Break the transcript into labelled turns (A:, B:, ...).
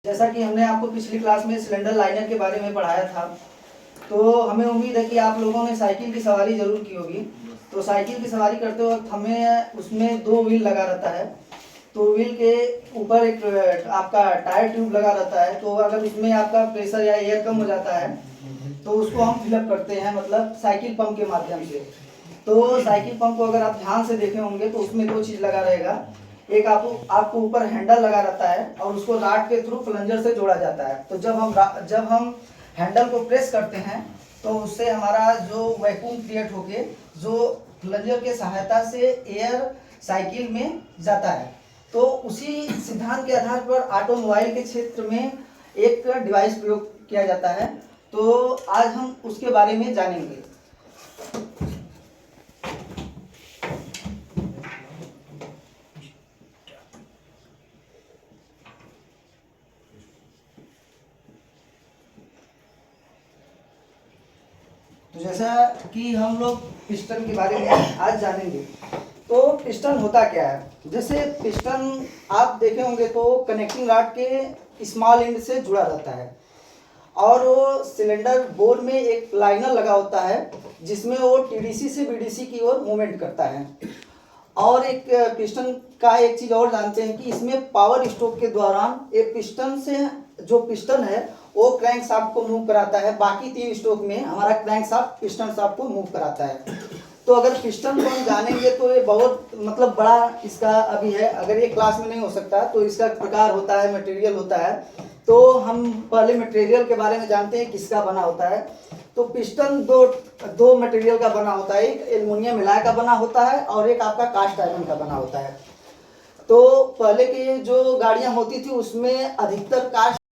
A: जैसा कि हमने आपको पिछली क्लास में सिलेंडर लाइनर के बारे में पढ़ाया था, तो हमें उम्मीद है कि आप लोगों ने साइकिल की सवारी जरूर की होगी। तो साइकिल की सवारी करते वक्त हमें उसमें 2 व्हील लगा रहता है। तो व्हील के ऊपर एक आपका टायर ट्यूब लगा रहता है। तो अगर उसमें आपका प्रेशर या एयर कम हो जाता है तो उसको हम फिलअप करते हैं, मतलब साइकिल पंप के माध्यम से। तो साइकिल पंप को अगर आप ध्यान से देखे होंगे तो उसमें 2 चीज़ लगा रहेगा। एक आपको ऊपर हैंडल लगा रहता है और उसको राड के थ्रू प्लंजर से जोड़ा जाता है। तो जब हम हैंडल को प्रेस करते हैं तो उससे हमारा जो वैक्यूम क्रिएट होके जो प्लंजर के सहायता से एयर साइकिल में जाता है। तो उसी सिद्धांत के आधार पर ऑटोमोबाइल के क्षेत्र में एक डिवाइस प्रयोग किया जाता है। तो आज हम उसके बारे में जानेंगे। तो जैसा कि हम लोग पिस्टन के बारे में आज जानेंगे। तो पिस्टन होता क्या है? जैसे पिस्टन आप देखे होंगे तो कनेक्टिंग रॉड के स्मॉल एंड से जुड़ा रहता है और वो सिलेंडर बोर में एक लाइनर लगा होता है जिसमें वो टीडीसी से बीडीसी की ओर मूवमेंट करता है। और एक पिस्टन का एक चीज़ और जानते हैं कि इसमें पावर स्ट्रोक के दौरान एक पिस्टन से जो पिस्टन है वो क्रैंक शाफ्ट को मूव कराता है। बाकी 3 स्ट्रोक में हमारा क्रैंक शाफ्ट पिस्टन शाफ्ट को मूव कराता है। तो अगर पिस्टन को हम जानेंगे तो ये बहुत मतलब बड़ा इसका अभी है। अगर ये क्लास में नहीं हो सकता तो इसका प्रकार होता है, मटेरियल होता है। तो हम पहले मटेरियल के बारे में जानते हैं किसका बना होता है। तो पिस्टन दो मटेरियल का बना होता है, एक एल्युमिनियम एलॉय का बना होता है और एक आपका कास्ट आयरन का बना होता है। तो पहले की जो गाड़ियां होती थी उसमें अधिकतर कास्ट